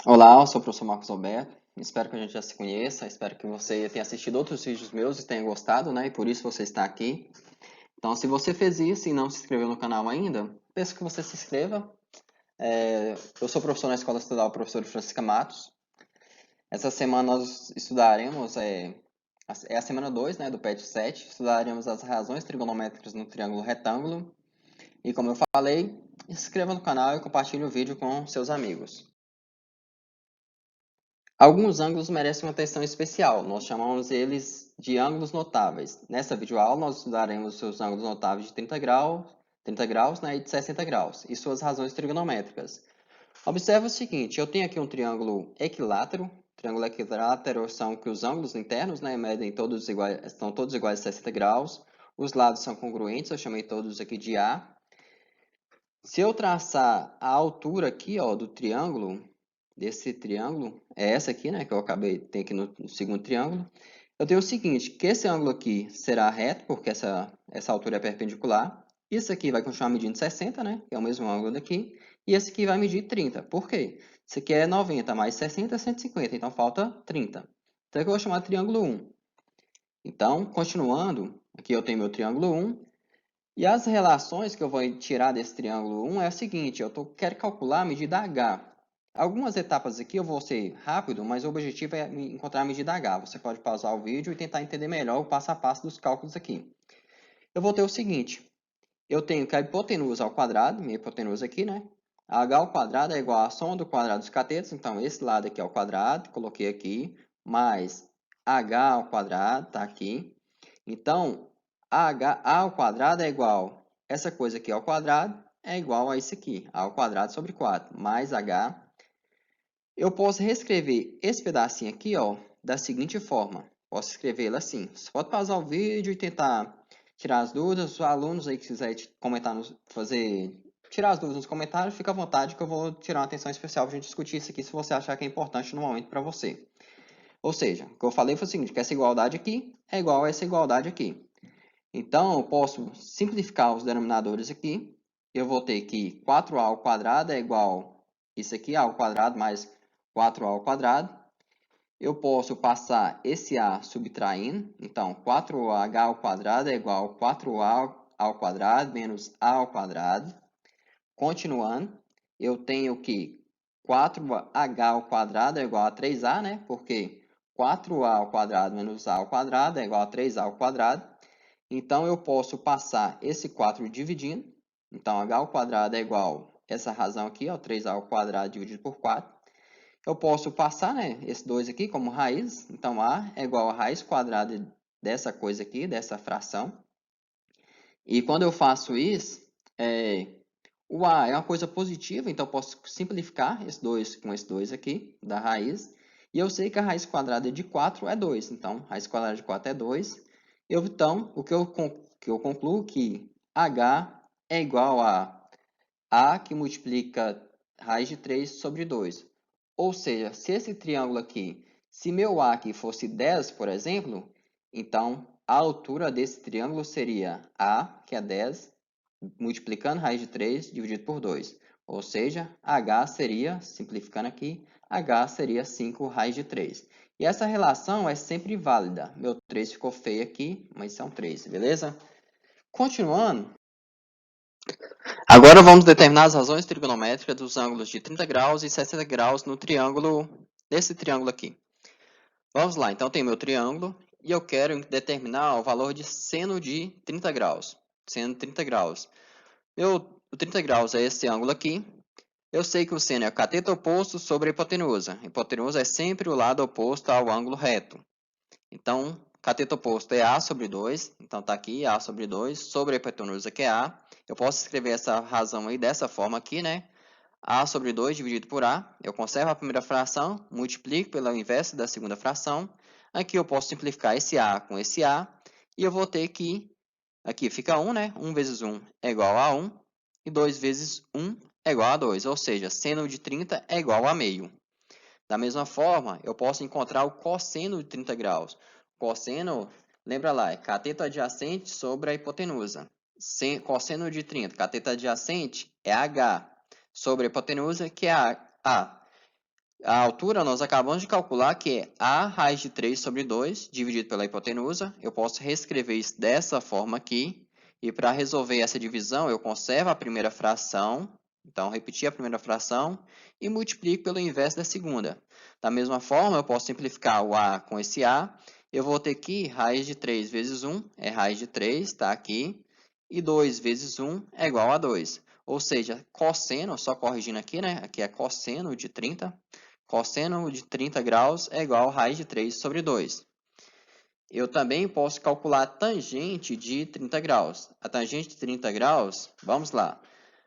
Olá, eu sou o professor Marcos Alberto. Espero que a gente já se conheça. Espero que você tenha assistido outros vídeos meus e tenha gostado, né? E por isso você está aqui. Então, se você fez isso e não se inscreveu no canal ainda, peço que você se inscreva. Eu sou professor na Escola Estadual Professor Francisca Matos. Essa semana nós estudaremos, é a semana 2, né, do PET 7. Estudaremos as razões trigonométricas no triângulo retângulo. E como eu falei, se inscreva no canal e compartilhe o vídeo com seus amigos. Alguns ângulos merecem uma atenção especial. Nós chamamos eles de ângulos notáveis. Nessa videoaula, nós estudaremos os ângulos notáveis de 30 graus, né, e de 60 graus, e suas razões trigonométricas. Observe o seguinte, eu tenho aqui um triângulo equilátero. Triângulo equilátero são que os ângulos internos, né, medem todos iguais, estão todos iguais a 60 graus. Os lados são congruentes, eu chamei todos aqui de A. Se eu traçar a altura aqui, ó, do triângulo, desse triângulo, é essa aqui, né, que eu acabei de ter aqui no segundo triângulo, eu tenho o seguinte, que esse ângulo aqui será reto, porque essa altura é perpendicular. Isso aqui vai continuar medindo 60, né, que é o mesmo ângulo daqui. E esse aqui vai medir 30. Por quê? Isso aqui é 90 mais 60 é 150, então falta 30. Então, aqui eu vou chamar de triângulo 1. Então, continuando, aqui eu tenho meu triângulo 1. E as relações que eu vou tirar desse triângulo 1 é o seguinte, quero calcular a medida h. Algumas etapas aqui eu vou ser rápido, mas o objetivo é encontrar a medida h. Você pode pausar o vídeo e tentar entender melhor o passo a passo dos cálculos aqui. Eu vou ter o seguinte, eu tenho que a hipotenusa ao quadrado, minha hipotenusa aqui, né? H ao quadrado é igual à soma do quadrado dos catetos, então esse lado aqui é o quadrado, coloquei aqui, mais h ao quadrado, está aqui. Então, a ao quadrado é igual, essa coisa aqui ao quadrado é igual a isso aqui, a ao quadrado sobre 4, mais h. Eu posso reescrever esse pedacinho aqui, ó, da seguinte forma. Posso escrevê-lo assim. Você pode pausar o vídeo e tentar tirar as dúvidas. Os alunos aí que quiserem comentar, tirar as dúvidas nos comentários, fica à vontade que eu vou tirar uma atenção especial para a gente discutir isso aqui se você achar que é importante no momento para você. Ou seja, o que eu falei foi o seguinte, que essa igualdade aqui é igual a essa igualdade aqui. Então, eu posso simplificar os denominadores aqui. Eu vou ter que 4a ao quadrado é igual isso aqui, a ao quadrado mais 4a ao quadrado. Eu posso passar esse a subtraindo. Então, 4h ao quadrado é igual a 4a ao quadrado menos a ao quadrado. Continuando, eu tenho que 4h ao quadrado é igual a 3a, né? Porque 4a ao quadrado menos a ao quadrado é igual a 3a ao quadrado. Então, eu posso passar esse 4 dividindo. Então, h ao quadrado é igual a essa razão aqui, ó, 3a ao quadrado dividido por 4. Eu posso passar, né, esse 2 aqui como raiz. Então, a é igual a raiz quadrada dessa coisa aqui, dessa fração. E quando eu faço isso, o a é uma coisa positiva, então eu posso simplificar esse 2 com esse 2 aqui, da raiz. E eu sei que a raiz quadrada de 4 é 2. Então, raiz quadrada de 4 é 2. Então, o que eu concluo que h é igual a que multiplica raiz de 3 sobre 2. Ou seja, se esse triângulo aqui, se meu A aqui fosse 10, por exemplo, então a altura desse triângulo seria A, que é 10, multiplicando raiz de 3 dividido por 2. Ou seja, H seria, simplificando aqui, H seria 5 raiz de 3. E essa relação é sempre válida. Meu 3 ficou feio aqui, mas são 3, beleza? Continuando, agora vamos determinar as razões trigonométricas dos ângulos de 30 graus e 60 graus no triângulo, desse triângulo aqui. Vamos lá, então tem meu triângulo e eu quero determinar o valor de seno de 30 graus. Seno de 30 graus. O 30 graus é esse ângulo aqui. Eu sei que o seno é o cateto oposto sobre a hipotenusa. A hipotenusa é sempre o lado oposto ao ângulo reto. Então, cateto oposto é A sobre 2. Então, está aqui A sobre 2 sobre a hipotenusa, que é A. Eu posso escrever essa razão aí dessa forma aqui, né? A sobre 2 dividido por A. Eu conservo a primeira fração, multiplico pelo inverso da segunda fração. Aqui eu posso simplificar esse A com esse A. E eu vou ter que, aqui fica 1, né? 1 vezes 1 é igual a 1. E 2 vezes 1 é igual a 2. Ou seja, seno de 30 é igual a meio. Da mesma forma, eu posso encontrar o cosseno de 30 graus. Cosseno, lembra lá, é cateto adjacente sobre a hipotenusa. Cosseno de 30, cateto adjacente é H sobre a hipotenusa, que é A. A altura nós acabamos de calcular que é a raiz de 3 sobre 2 dividido pela hipotenusa. Eu posso reescrever isso dessa forma aqui. E para resolver essa divisão, eu conservo a primeira fração. Então, repetir a primeira fração e multiplico pelo inverso da segunda. Da mesma forma, eu posso simplificar o a com esse a. Eu vou ter aqui raiz de 3 vezes 1 é raiz de 3, está aqui. E 2 vezes 1 é igual a 2. Ou seja, cosseno, só corrigindo aqui, né? Aqui é cosseno de 30. Cosseno de 30 graus é igual a raiz de 3 sobre 2. Eu também posso calcular a tangente de 30 graus. A tangente de 30 graus, vamos lá.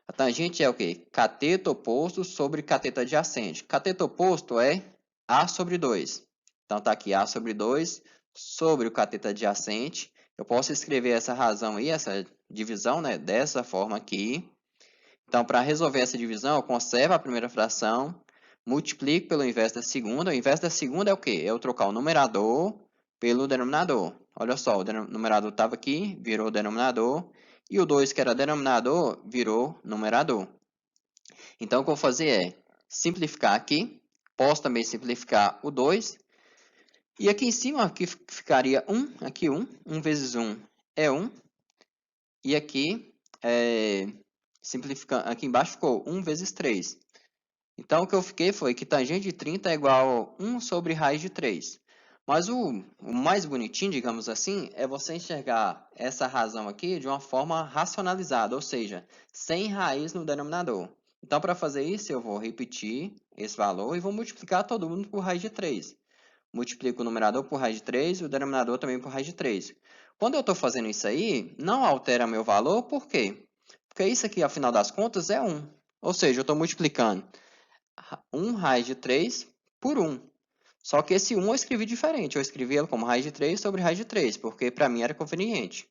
A tangente é o quê? Cateto oposto sobre cateto adjacente. Cateto oposto é A sobre 2. Então, está aqui A sobre 2 sobre o cateto adjacente. Eu posso escrever essa razão aí, essa divisão, né, dessa forma aqui. Então, para resolver essa divisão, eu conservo a primeira fração, multiplico pelo inverso da segunda. O inverso da segunda é o quê? É eu trocar o numerador pelo denominador. Olha só, o numerador estava aqui, virou denominador, e o 2, que era denominador, virou numerador. Então, o que eu vou fazer é simplificar aqui, posso também simplificar o 2, e aqui em cima aqui ficaria 1, aqui 1, 1 vezes 1 é 1, e aqui, simplificando, aqui embaixo ficou 1 vezes 3. Então, o que eu fiquei foi que tangente de 30 é igual a 1 sobre raiz de 3. Mas o mais bonitinho, digamos assim, é você enxergar essa razão aqui de uma forma racionalizada, ou seja, sem raiz no denominador. Então, para fazer isso, eu vou repetir esse valor e vou multiplicar todo mundo por raiz de 3. Multiplico o numerador por raiz de 3 e o denominador também por raiz de 3. Quando eu estou fazendo isso aí, não altera meu valor, por quê? Porque isso aqui, afinal das contas, é 1. Ou seja, eu estou multiplicando 1 raiz de 3 por 1. Só que esse 1 eu escrevi diferente. Eu escrevi ele como raiz de 3 sobre raiz de 3, porque para mim era conveniente.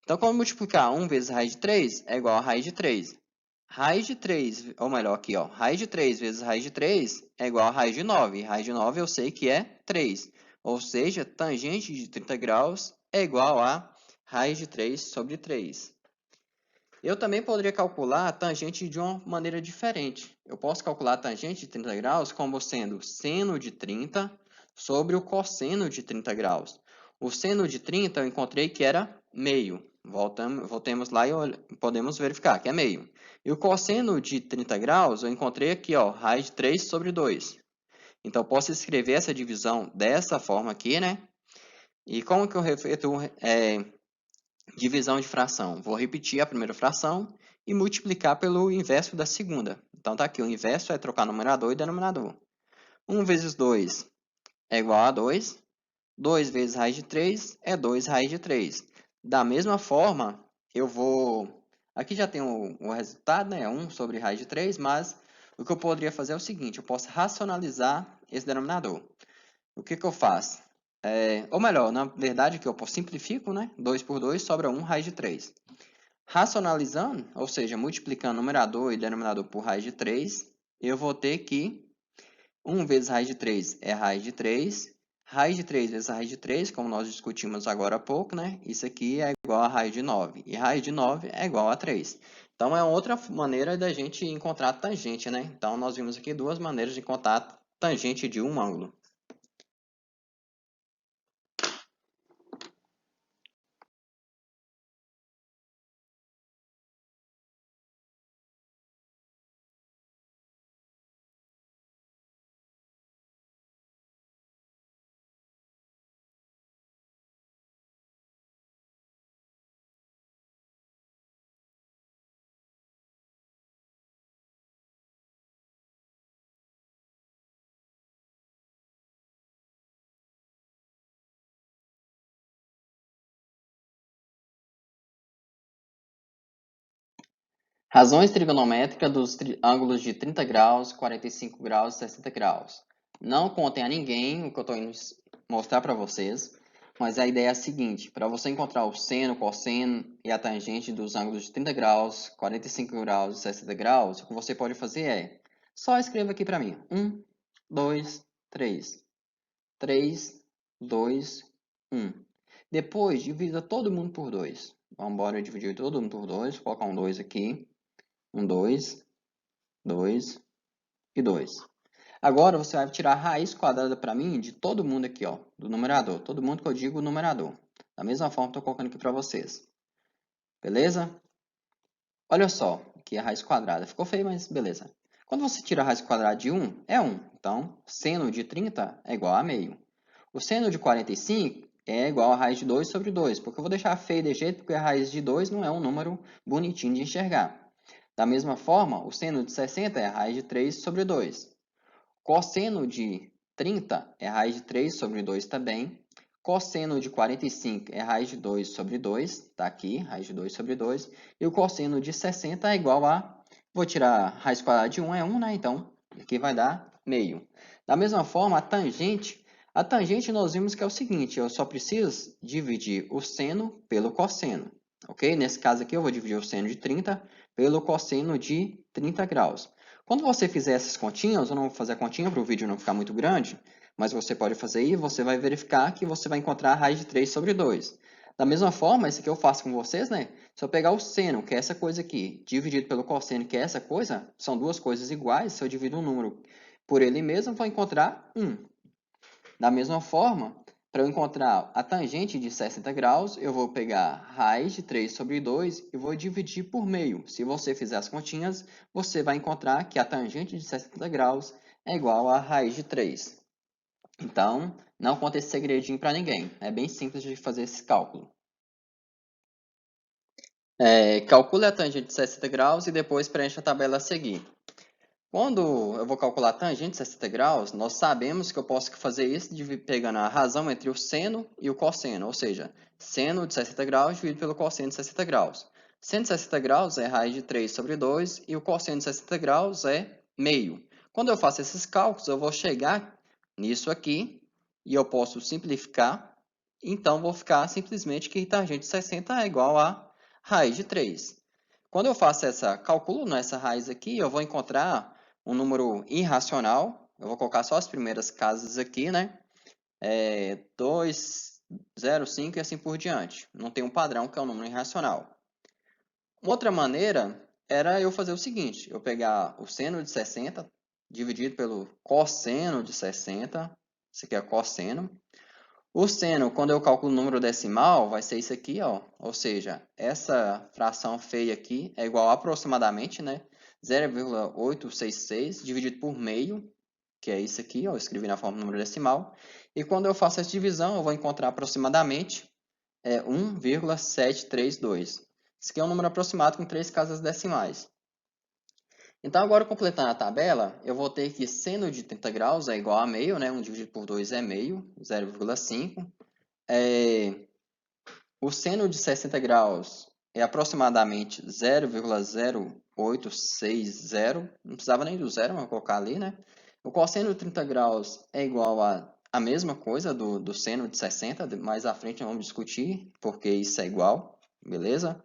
Então, quando multiplicar 1 vezes raiz de 3 é igual a raiz de 3. Raiz de 3, ou melhor aqui, ó, raiz de 3 vezes raiz de 3 é igual a raiz de 9. Raiz de 9 eu sei que é 3. Ou seja, tangente de 30 graus é igual a raiz de 3 sobre 3. Eu também poderia calcular a tangente de uma maneira diferente. Eu posso calcular a tangente de 30 graus como sendo seno de 30 sobre o cosseno de 30 graus. O seno de 30 eu encontrei que era meio. Voltemos lá e podemos verificar que é meio. E o cosseno de 30 graus eu encontrei aqui, ó, raiz de 3 sobre 2. Então, eu posso escrever essa divisão dessa forma aqui, né? E como que eu efetuo divisão de fração? Vou repetir a primeira fração e multiplicar pelo inverso da segunda. Então, tá aqui, o inverso é trocar numerador e denominador. 1 vezes 2 é igual a 2. 2 vezes raiz de 3 é 2 raiz de 3. Da mesma forma, eu vou... Aqui já tem o resultado, né? 1 sobre raiz de 3, mas o que eu poderia fazer é o seguinte, eu posso racionalizar esse denominador. O que eu faço? Ou melhor, na verdade, que eu simplifico, né? 2 por 2 sobra 1 raiz de 3. Racionalizando, ou seja, multiplicando numerador e denominador por raiz de 3, eu vou ter que 1 vezes raiz de 3 é raiz de 3. Raiz de 3 vezes raiz de 3, como nós discutimos agora há pouco, né? Isso aqui é igual a raiz de 9. E raiz de 9 é igual a 3. Então, é outra maneira da gente encontrar a tangente, né? Então, nós vimos aqui duas maneiras de encontrar a tangente de um ângulo. Razões trigonométricas dos ângulos de 30 graus, 45 graus e 60 graus. Não contem a ninguém o que eu estou indo mostrar para vocês, mas a ideia é a seguinte: para você encontrar o seno, cosseno e a tangente dos ângulos de 30 graus, 45 graus e 60 graus, o que você pode fazer é só escreva aqui para mim: 1, 2, 3. 3, 2, 1. Depois, divida todo mundo por 2. Vamos embora dividir todo mundo por 2. Vou colocar um 2 aqui. 1, 2, 2 e 2. Agora você vai tirar a raiz quadrada para mim de todo mundo aqui, ó, do numerador. Todo mundo que eu digo numerador. Da mesma forma que eu estou colocando aqui para vocês. Beleza? Olha só, aqui a raiz quadrada. Ficou feio, mas beleza. Quando você tira a raiz quadrada de 1, é 1. Então, seno de 30 é igual a meio. O seno de 45 é igual a raiz de 2 sobre 2, porque eu vou deixar feio de jeito, porque a raiz de 2 não é um número bonitinho de enxergar. Da mesma forma, o seno de 60 é a raiz de 3 sobre 2. Cosseno de 30 é a raiz de 3 sobre 2 também. Cosseno de 45 é a raiz de 2 sobre 2, está aqui, raiz de 2 sobre 2. E o cosseno de 60 é igual a, vou tirar a raiz quadrada de 1, é 1, né? Então, aqui vai dar meio. Da mesma forma, a tangente nós vimos que é o seguinte, eu só preciso dividir o seno pelo cosseno, ok? Nesse caso aqui, eu vou dividir o seno de 30 pelo cosseno de 30 graus. Quando você fizer essas continhas, eu não vou fazer a continha para o vídeo não ficar muito grande, mas você pode fazer aí, você vai verificar que você vai encontrar a raiz de 3 sobre 2. Da mesma forma, isso aqui eu faço com vocês, né? Se eu pegar o seno, que é essa coisa aqui, dividido pelo cosseno, que é essa coisa, são duas coisas iguais, se eu divido um número por ele mesmo, eu vou encontrar 1. Da mesma forma, para eu encontrar a tangente de 60 graus, eu vou pegar raiz de 3 sobre 2 e vou dividir por meio. Se você fizer as continhas, você vai encontrar que a tangente de 60 graus é igual a raiz de 3. Então, não conta esse segredinho para ninguém. É bem simples de fazer esse cálculo. Calcule a tangente de 60 graus e depois preencha a tabela a seguir. Quando eu vou calcular a tangente de 60 graus, nós sabemos que eu posso fazer isso pegando a razão entre o seno e o cosseno, ou seja, seno de 60 graus dividido pelo cosseno de 60 graus. Seno de 60 graus é raiz de 3 sobre 2 e o cosseno de 60 graus é meio. Quando eu faço esses cálculos, eu vou chegar nisso aqui e eu posso simplificar. Então, vou ficar simplesmente que tangente de 60 é igual a raiz de 3. Quando eu faço calculo nessa raiz aqui, eu vou encontrar um número irracional. Eu vou colocar só as primeiras casas aqui, né? 2, 0, 5 e assim por diante. Não tem um padrão que é um número irracional. Outra maneira era eu fazer o seguinte, eu pegar o seno de 60 dividido pelo cosseno de 60, isso aqui é cosseno. O seno, quando eu calculo o número decimal, vai ser isso aqui, ó. Ou seja, essa fração feia aqui é igual a aproximadamente, né? 0,866 dividido por meio, que é isso aqui, ó. Eu escrevi na forma do número decimal. E quando eu faço essa divisão, eu vou encontrar aproximadamente 1,732. Isso aqui é um número aproximado com 3 casas decimais. Então, agora completando a tabela, eu vou ter que seno de 30 graus é igual a meio, né? 1 dividido por 2 é meio, 0,5. O seno de 60 graus é aproximadamente 0,0860. Não precisava nem do zero, mas vou colocar ali, né? O cosseno de 30 graus é igual a mesma coisa do seno de 60. Mais à frente vamos discutir porque isso é igual, beleza?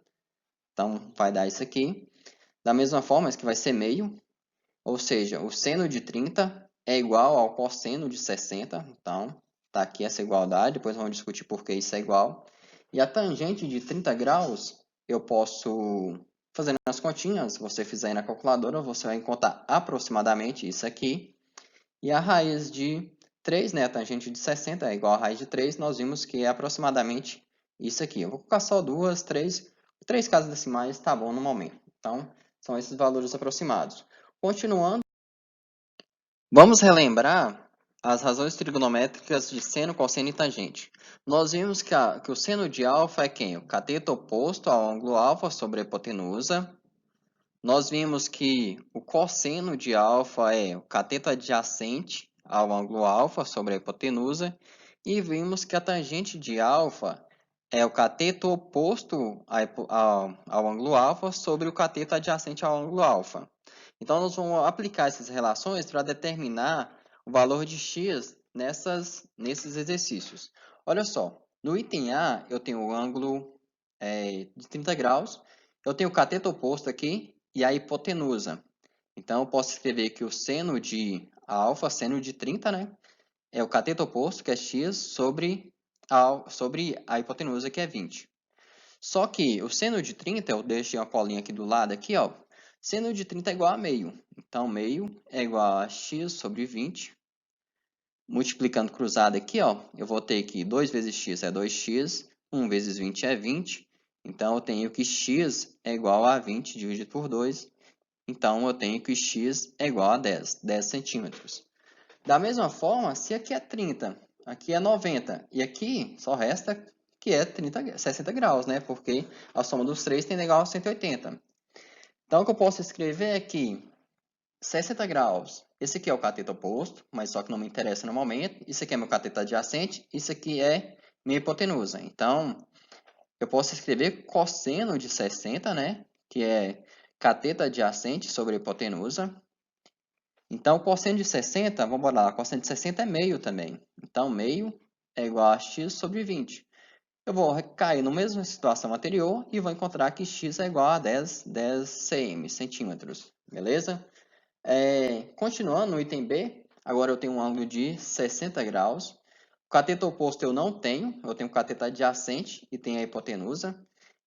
Então, vai dar isso aqui. Da mesma forma, isso que vai ser meio. Ou seja, o seno de 30 é igual ao cosseno de 60. Então, tá aqui essa igualdade. Depois vamos discutir por que isso é igual. E a tangente de 30 graus, eu posso, fazendo as continhas, se você fizer aí na calculadora, você vai encontrar aproximadamente isso aqui. E a raiz de 3, né, a tangente de 60 é igual a raiz de 3, nós vimos que é aproximadamente isso aqui. Eu vou colocar só duas, três casas decimais, tá bom no momento. Então, são esses valores aproximados. Continuando, vamos relembrar as razões trigonométricas de seno, cosseno e tangente. Nós vimos que o seno de alfa é quem? O cateto oposto ao ângulo alfa sobre a hipotenusa. Nós vimos que o cosseno de alfa é o cateto adjacente ao ângulo alfa sobre a hipotenusa. E vimos que a tangente de alfa é o cateto oposto ao ângulo alfa sobre o cateto adjacente ao ângulo alfa. Então, nós vamos aplicar essas relações para determinar o valor de x nesses exercícios. Olha só, no item A, eu tenho o ângulo de 30 graus, eu tenho o cateto oposto aqui e a hipotenusa. Então, eu posso escrever que o seno de alfa, seno de 30, né, é o cateto oposto, que é x, sobre a hipotenusa, que é 20. Só que o seno de 30, eu deixei uma colinha aqui do lado, aqui, ó, Seno de 30 é igual a meio. Então, meio é igual a x sobre 20. Multiplicando cruzado aqui, ó, eu vou ter que 2 vezes x é 2x, 1 vezes 20 é 20. Então, eu tenho que x é igual a 20 dividido por 2. Então, eu tenho que x é igual a 10 centímetros. Da mesma forma, se aqui é 30, aqui é 90, e aqui só resta que é 60 graus, né? Porque a soma dos três tem igual a 180. Então, o que eu posso escrever é que 60 graus, esse aqui é o cateto oposto, mas só que não me interessa no momento. Isso aqui é meu cateto adjacente, isso aqui é minha hipotenusa. Então, eu posso escrever cosseno de 60, né? Que é cateto adjacente sobre a hipotenusa. Então, cosseno de 60, vamos lá, cosseno de 60 é meio também. Então, meio é igual a x sobre 20. Eu vou cair na mesma situação anterior e vou encontrar que x é igual a 10 cm, centímetros. Beleza? Continuando no item B, agora eu tenho um ângulo de 60 graus. O cateto oposto eu não tenho, eu tenho o cateto adjacente e tenho a hipotenusa.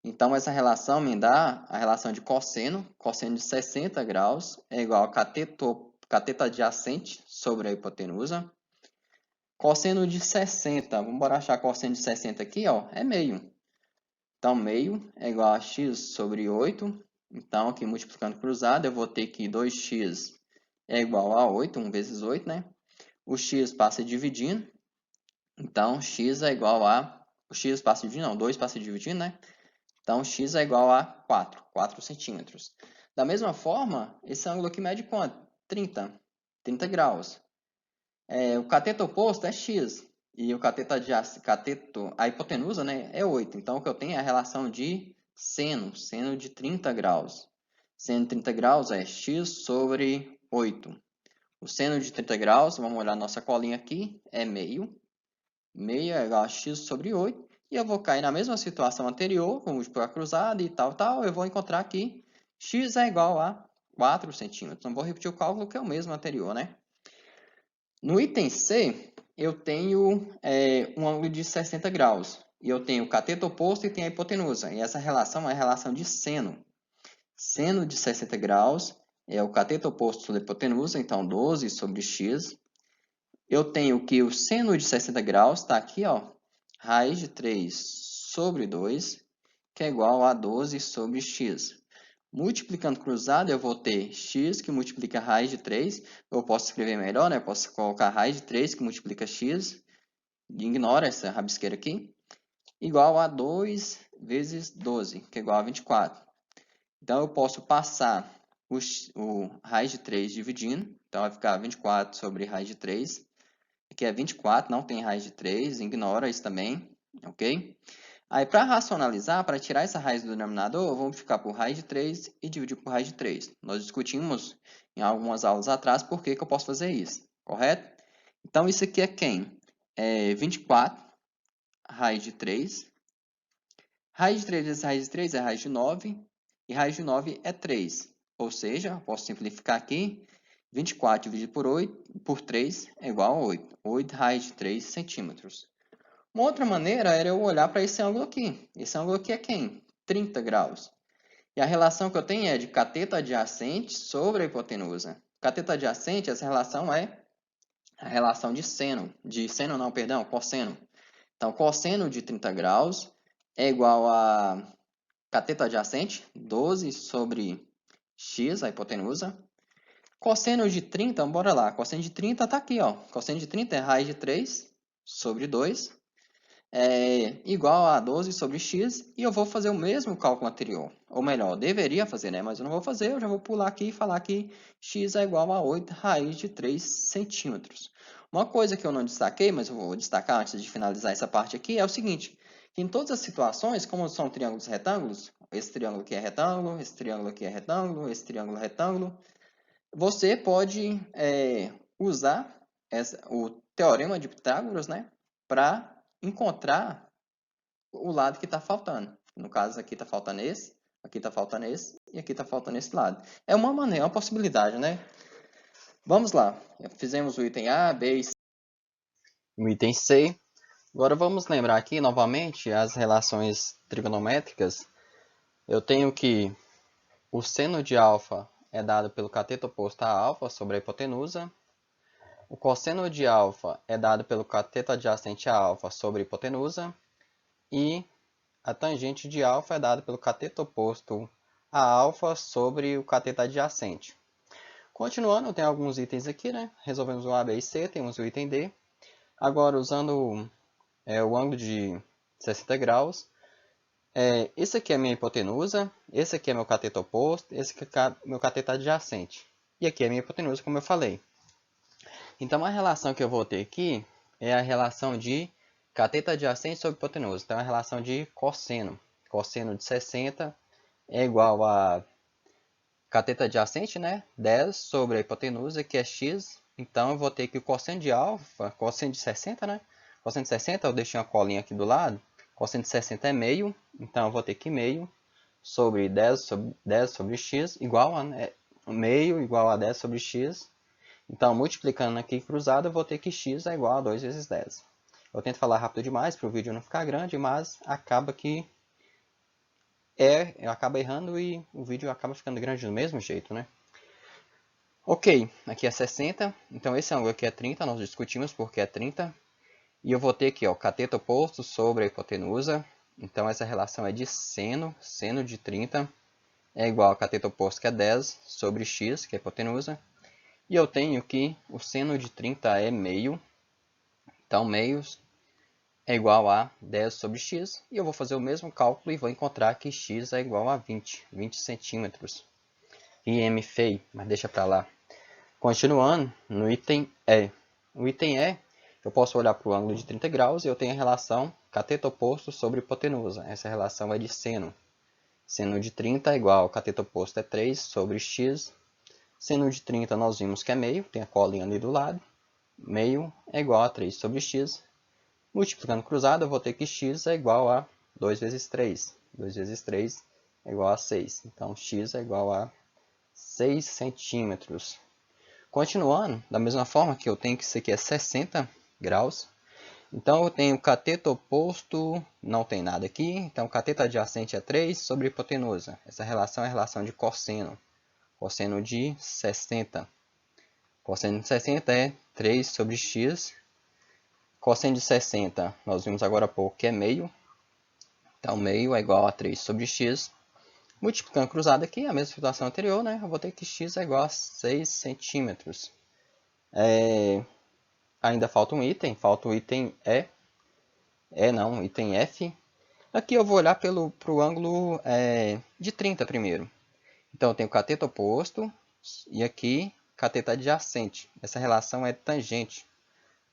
Então, essa relação me dá a relação de cosseno. Cosseno de 60 graus é igual a cateto adjacente sobre a hipotenusa. Cosseno de 60, vamos achar cosseno de 60 aqui, ó, é meio. Então, meio é igual a x sobre 8. Então, aqui multiplicando cruzado, eu vou ter que 2x é igual a 8, 1 vezes 8, né? O x passa dividindo. Então, x é igual a... O x passa dividindo, não, 2 passa dividindo, né? Então, x é igual a 4 centímetros. Da mesma forma, esse ângulo aqui mede quanto? 30 graus. O cateto oposto é x. E o a hipotenusa, né, é 8. Então, o que eu tenho é a relação de seno de 30 graus. Seno de 30 graus é x sobre 8. O seno de 30 graus, vamos olhar nossa colinha aqui, é meio. Meio é igual a x sobre 8. E eu vou cair na mesma situação anterior, com múltiplo cruzado e tal. Eu vou encontrar que x é igual a 4 centímetros. Não vou repetir o cálculo, que é o mesmo anterior, né? No item C, eu tenho um ângulo de 60 graus. E eu tenho o cateto oposto e tenho a hipotenusa. E essa relação é a relação de seno. Seno de 60 graus é o cateto oposto sobre a hipotenusa, então 12 sobre x. Eu tenho que o seno de 60 graus está aqui, ó, raiz de 3 sobre 2, que é igual a 12 sobre x. Multiplicando cruzado, eu vou ter x que multiplica raiz de 3. Eu posso escrever melhor, né? Eu posso colocar raiz de 3 que multiplica x. Ignora essa rabisqueira aqui. Igual a 2 vezes 12, que é igual a 24. Então, eu posso passar o raiz de 3 dividindo. Então, vai ficar 24 sobre raiz de 3. Aqui é 24, não tem raiz de 3. Ignora isso também, ok? Aí, para racionalizar, para tirar essa raiz do denominador, vamos ficar por raiz de 3 e dividir por raiz de 3. Nós discutimos em algumas aulas atrás por que eu posso fazer isso, correto? Então, isso aqui é quem? É 24, raiz de 3. Raiz de 3 vezes raiz de 3 é raiz de 9. E raiz de 9 é 3. Ou seja, eu posso simplificar aqui. 24 dividido por 3 é igual a 8. 8 raiz de 3 centímetros. Uma outra maneira era eu olhar para esse ângulo aqui. Esse ângulo aqui é quem? 30 graus. E a relação que eu tenho é de cateto adjacente sobre a hipotenusa. Cateto adjacente, essa relação é a relação de seno. De seno não, perdão, cosseno. Então, cosseno de 30 graus é igual a cateto adjacente, 12 sobre x, a hipotenusa. Cosseno de 30, bora lá. Cosseno de 30 está aqui, ó. Cosseno de 30 é raiz de 3 sobre 2 é igual a 12 sobre x, e eu vou fazer o mesmo cálculo anterior. Ou melhor, deveria fazer, né? Mas eu não vou fazer, eu já vou pular aqui e falar que x é igual a 8 raiz de 3 centímetros. Uma coisa que eu não destaquei, mas eu vou destacar antes de finalizar essa parte aqui, é o seguinte, que em todas as situações, como são triângulos retângulos, esse triângulo aqui é retângulo, esse triângulo aqui é retângulo, esse triângulo é retângulo, você pode usar o teorema de Pitágoras, né, para encontrar o lado que está faltando. No caso, aqui está faltando esse, aqui está faltando esse e aqui está faltando esse lado. É uma maneira, uma possibilidade, né? Vamos lá. Fizemos o item A, B e C. O item C. Agora vamos lembrar aqui novamente as relações trigonométricas. Eu tenho que o seno de alfa é dado pelo cateto oposto a alfa sobre a hipotenusa. O cosseno de alfa é dado pelo cateto adjacente a alfa sobre a hipotenusa. E a tangente de alfa é dada pelo cateto oposto a alfa sobre o cateto adjacente. Continuando, tem alguns itens aqui, né? Resolvemos o A, B e C, temos o item D. Agora, usando o ângulo de 60 graus, esse aqui é a minha hipotenusa, esse aqui é meu cateto oposto, esse aqui é meu cateto adjacente. E aqui é a minha hipotenusa, como eu falei. Então, a relação que eu vou ter aqui é a relação de cateto adjacente sobre hipotenusa. Então, é a relação de cosseno. Cosseno de 60 é igual a cateto adjacente, né? 10 sobre a hipotenusa, que é x. Então, eu vou ter que o cosseno de alfa, cosseno de 60, né? Cosseno de 60, eu deixei uma colinha aqui do lado. Cosseno de 60 é meio. Então, eu vou ter que meio sobre 10 sobre x igual a meio igual a 10 sobre x. Então, multiplicando aqui cruzado, eu vou ter que x é igual a 2 vezes 10. Eu tento falar rápido demais para o vídeo não ficar grande, mas acaba que eu acabo errando e o vídeo acaba ficando grande do mesmo jeito, né? Ok, aqui é 60, então esse ângulo aqui é 30, nós discutimos porque é 30. E eu vou ter aqui, ó, cateto oposto sobre a hipotenusa. Então, essa relação é de seno de 30 é igual a cateto oposto, que é 10, sobre x, que é a hipotenusa. E eu tenho que o seno de 30 é meio. Então, meio é igual a 10 sobre x. E eu vou fazer o mesmo cálculo e vou encontrar que x é igual a 20 centímetros. IM feio, mas deixa para lá. Continuando, no item E. O item E, eu posso olhar para o ângulo de 30 graus e eu tenho a relação cateto oposto sobre hipotenusa. Essa relação é de seno. Seno de 30 é igual ao cateto oposto é 3 sobre x. Seno de 30 nós vimos que é meio, tem a colinha ali do lado. Meio é igual a 3 sobre x. Multiplicando cruzado, eu vou ter que x é igual a 2 vezes 3. 2 vezes 3 é igual a 6. Então, x é igual a 6 centímetros. Continuando, da mesma forma que eu tenho que isso aqui é 60 graus. Então, eu tenho cateto oposto, não tem nada aqui. Então, cateto adjacente é 3 sobre hipotenusa. Essa relação é a relação de cosseno. Cosseno de 60. Cosseno de 60 é 3 sobre x. Cosseno de 60, nós vimos agora há pouco que é meio. Então, meio é igual a 3 sobre x. Multiplicando cruzado aqui, a mesma situação anterior, né? Eu vou ter que x é igual a 6 centímetros. Ainda falta o item E. Não, item F. Aqui eu vou olhar para o ângulo de 30 primeiro. Então, eu tenho cateto oposto e aqui cateto adjacente. Essa relação é tangente.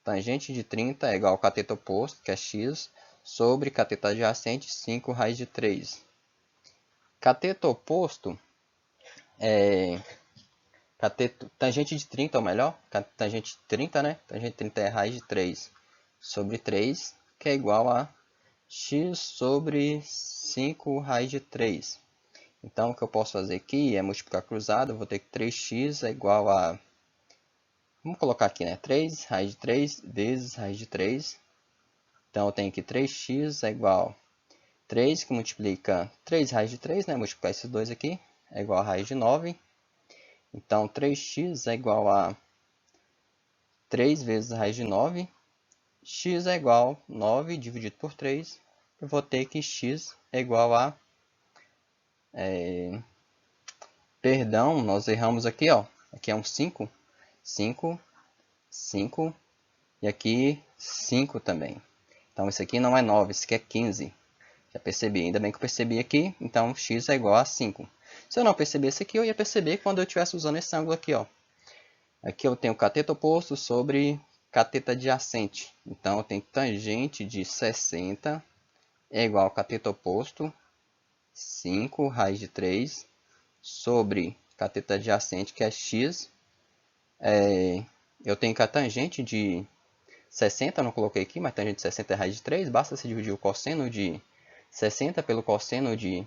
Tangente de 30 é igual ao cateto oposto, que é x, sobre cateto adjacente, 5 raiz de 3. Cateto oposto tangente de 30 ou melhor, tangente de 30, né? Tangente de 30 é raiz de 3 sobre 3, que é igual a x sobre 5 raiz de 3. Então, o que eu posso fazer aqui é multiplicar cruzado, eu vou ter que 3x é igual a... Vamos colocar aqui, né? 3 raiz de 3 vezes raiz de 3. Então, eu tenho que 3x é igual a 3, que multiplica 3 raiz de 3, né? Multiplicar esses dois aqui, é igual a raiz de 9. Então, 3x é igual a 3 vezes raiz de 9. X é igual a 9 dividido por 3. Eu vou ter que x é igual a... Perdão, nós erramos aqui, ó. Aqui é um 5. 5, 5. E aqui 5 também. Então, esse aqui não é 9, esse aqui é 15. Já percebi, ainda bem que eu percebi aqui. Então, x é igual a 5. Se eu não percebesse aqui, eu ia perceber quando eu estivesse usando esse ângulo aqui, ó. Aqui eu tenho cateto oposto sobre cateto adjacente. Então, eu tenho tangente de 60 é igual ao cateto oposto, 5 raiz de 3, sobre cateto adjacente, que é x. Eu tenho que a tangente de 60, não coloquei aqui, mas tangente de 60 é raiz de 3. Basta se dividir o cosseno de 60 pelo cosseno de...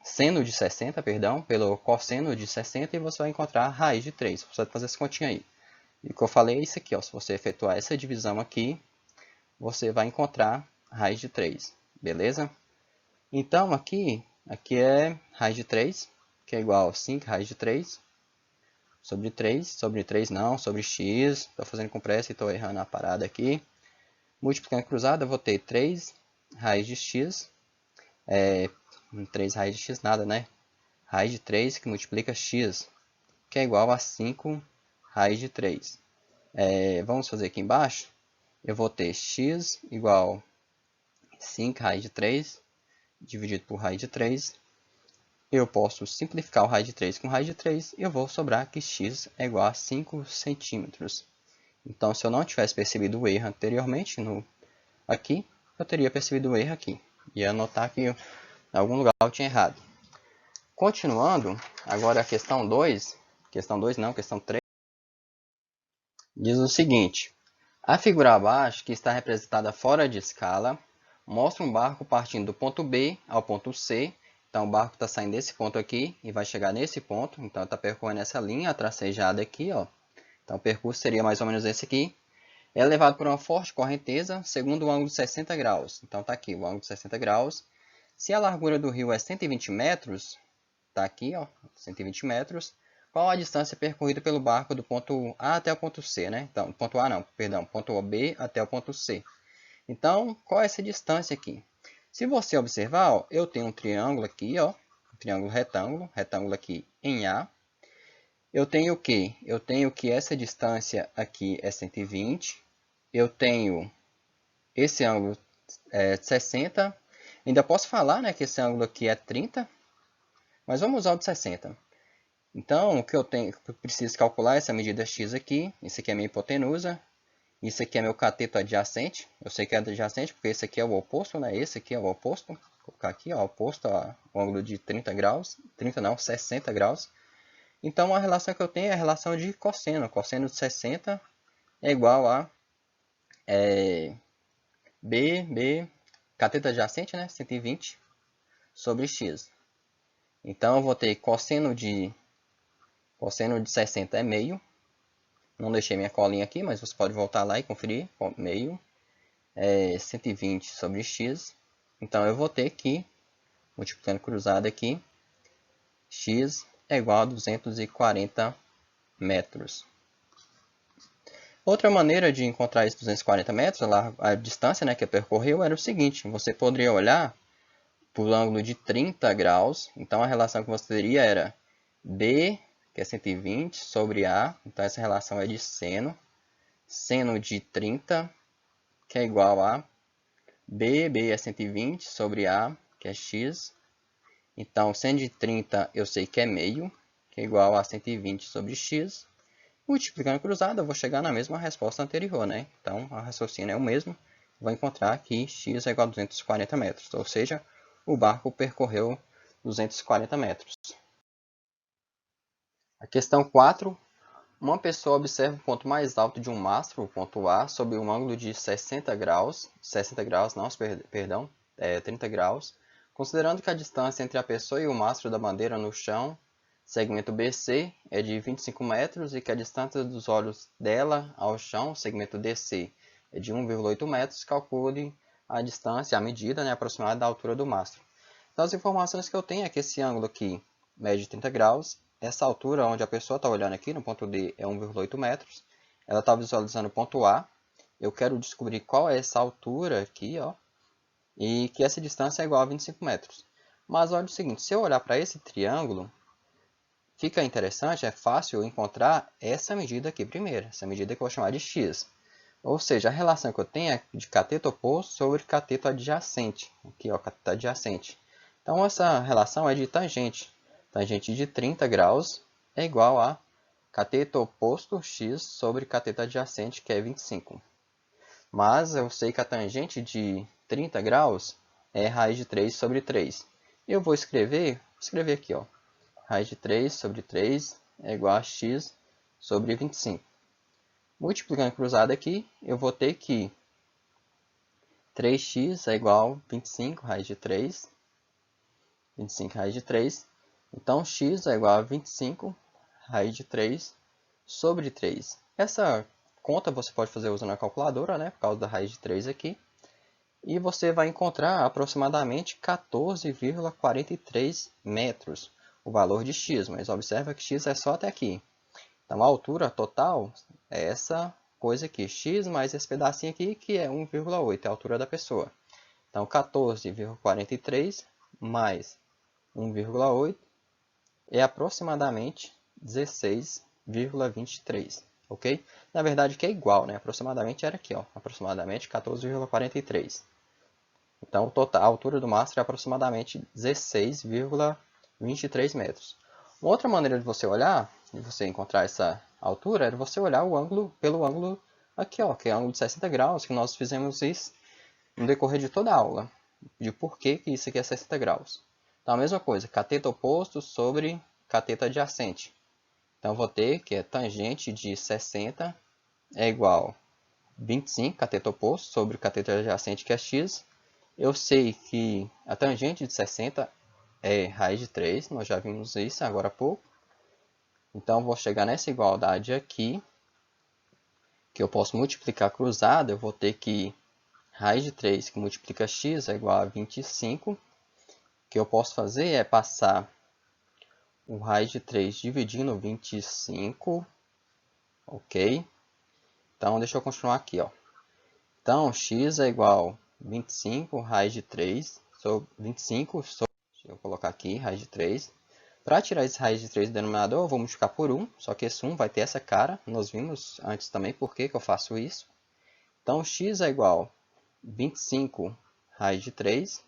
Seno de 60, perdão, pelo cosseno de 60 e você vai encontrar a raiz de 3. Você vai fazer essa continha aí. E o que eu falei é isso aqui, ó. Se você efetuar essa divisão aqui, você vai encontrar a raiz de 3. Beleza? Então, aqui é raiz de 3. que é igual a 5 raiz de 3 sobre 3, sobre 3 não, sobre x, estou fazendo com pressa e estou errando a parada aqui. Multiplicando cruzado, eu vou ter 3 raiz de x, 3 raiz de x nada, né? Raiz de 3 que multiplica x, que é igual a 5 raiz de 3. Vamos fazer aqui embaixo, eu vou ter x igual a 5 raiz de 3, dividido por raiz de 3. Eu posso simplificar o raiz de 3 com raiz de 3 e eu vou sobrar que x é igual a 5 centímetros. Então, se eu não tivesse percebido o erro anteriormente, aqui, eu teria percebido o erro aqui. Ia anotar que em algum lugar eu tinha errado. Continuando, agora a questão 2, questão 2 não, questão 3, diz o seguinte: a figura abaixo, que está representada fora de escala, mostra um barco partindo do ponto B ao ponto C. Então, o barco está saindo desse ponto aqui e vai chegar nesse ponto. Então, está percorrendo essa linha tracejada aqui, ó. Então, o percurso seria mais ou menos esse aqui. É levado por uma forte correnteza, segundo o ângulo de 60 graus. Então, está aqui o ângulo de 60 graus. Se a largura do rio é 120 metros, está aqui, ó, 120 metros. Qual a distância percorrida pelo barco do ponto A até o ponto C, né? Então, ponto A não, perdão, ponto B até o ponto C. Então, qual é essa distância aqui? Se você observar, ó, eu tenho um triângulo aqui, ó, um triângulo retângulo, retângulo aqui em A. Eu tenho o quê? Eu tenho que essa distância aqui é 120. Eu tenho esse ângulo 60. Ainda posso falar, né, que esse ângulo aqui é 30, mas vamos usar o de 60. Então, o que eu preciso calcular é essa medida x aqui. Isso aqui é minha hipotenusa. Isso aqui é meu cateto adjacente. Eu sei que é adjacente porque esse aqui é o oposto, né? Esse aqui é o oposto. Vou colocar aqui, ó, oposto ao ângulo de 30 graus. 30 não, 60 graus. Então, a relação que eu tenho é a relação de cosseno. Cosseno de 60 é igual a B, cateto adjacente, né? 120 sobre x. Então, eu vou ter cosseno de 60 é meio. Não deixei minha colinha aqui, mas você pode voltar lá e conferir. Meio. 120 sobre x. Então, eu vou ter que, multiplicando cruzado aqui, x é igual a 240 metros. Outra maneira de encontrar esses 240 metros, a distância, né, que percorreu, era o seguinte. Você poderia olhar para o ângulo de 30 graus. Então, a relação que você teria era B, que é 120, sobre A. Então, essa relação é de seno. Seno de 30, que é igual a B é 120 sobre A, que é x. Então, seno de 30 eu sei que é meio, que é igual a 120 sobre x. Multiplicando cruzado, eu vou chegar na mesma resposta anterior, né? Então, o raciocínio é o mesmo. Vou encontrar que x é igual a 240 metros. Ou seja, o barco percorreu 240 metros. A questão 4. Uma pessoa observa o ponto mais alto de um mastro, o ponto A, sob um ângulo de 60 graus. 60 graus, não, perdão, 30 graus. Considerando que a distância entre a pessoa e o mastro da bandeira no chão, segmento BC, é de 25 metros e que a distância dos olhos dela ao chão, segmento DC, é de 1,8 metros, calcule a distância, a medida, né, aproximada da altura do mastro. Então, as informações que eu tenho é que esse ângulo aqui mede 30 graus. Essa altura onde a pessoa está olhando aqui, no ponto D, é 1,8 metros. Ela está visualizando o ponto A. Eu quero descobrir qual é essa altura aqui, ó, e que essa distância é igual a 25 metros. Mas olha o seguinte, se eu olhar para esse triângulo, fica interessante, é fácil encontrar essa medida aqui primeiro. Essa medida que eu vou chamar de x. Ou seja, a relação que eu tenho é de cateto oposto sobre cateto adjacente. Aqui, ó, cateto adjacente. Então, essa relação é de tangente. Tangente de 30 graus é igual a cateto oposto x sobre cateto adjacente, que é 25. Mas eu sei que a tangente de 30 graus é raiz de 3 sobre 3. Eu vou escrever aqui, ó. Raiz de 3 sobre 3 é igual a x sobre 25. Multiplicando cruzado aqui, eu vou ter que 3x é igual a 25 raiz de 3. 25 raiz de 3. Então, x é igual a 25 raiz de 3 sobre 3. Essa conta você pode fazer usando a calculadora, né? Por causa da raiz de 3 aqui. E você vai encontrar aproximadamente 14,43 metros. o valor de x, mas observa que x é só até aqui. Então, a altura total é essa coisa aqui, x mais esse pedacinho aqui, que é 1,8, é a altura da pessoa. Então, 14,43 mais 1,8 é aproximadamente 16,23, ok? Na verdade, que é igual, né? Aproximadamente era aqui, ó, aproximadamente 14,43. Então, a altura do mastro é aproximadamente 16,23 metros. Uma outra maneira de você olhar, de você encontrar essa altura, é você olhar o ângulo pelo ângulo aqui, ó, que é o ângulo de 60 graus, que nós fizemos isso no decorrer de toda a aula, de por que isso aqui é 60 graus. Então, a mesma coisa, cateto oposto sobre cateto adjacente. Então, vou ter que tangente de 60 é igual a 25, cateto oposto, sobre cateto adjacente, que é x. Eu sei que a tangente de 60 é raiz de 3, nós já vimos isso agora há pouco. Então, vou chegar nessa igualdade aqui, que eu posso multiplicar cruzado, eu vou ter que raiz de 3 que multiplica x é igual a 25. O que eu posso fazer é passar o raiz de 3 dividindo 25, ok? Então, deixa eu continuar aqui, ó. Então, x é igual a 25 raiz de 3 sobre 25, deixa eu colocar aqui, raiz de 3. Para tirar esse raiz de 3 do denominador, eu vou multiplicar por 1, só que esse 1 vai ter essa cara. Nós vimos antes também por que eu faço isso. Então, x é igual a 25 raiz de 3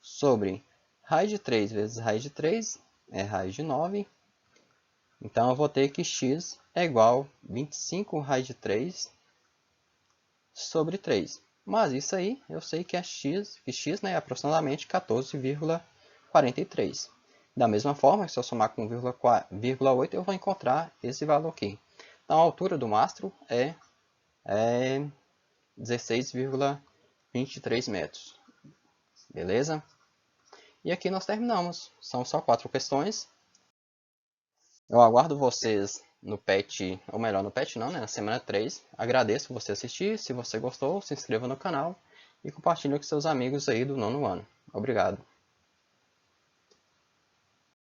sobre raiz de 3 vezes raiz de 3 é raiz de 9. Então, eu vou ter que x é igual a 25 raiz de 3 sobre 3. Mas isso aí eu sei que é x, né, é aproximadamente 14,43. Da mesma forma, se eu somar com 1,8, eu vou encontrar esse valor aqui. Então, a altura do mastro é 16,23 metros. Beleza? E aqui nós terminamos. São só 4 questões. Eu aguardo vocês no PET, ou melhor, no PET não, né? Na semana 3. Agradeço você assistir. Se você gostou, se inscreva no canal e compartilhe com seus amigos aí do 9º ano. Obrigado.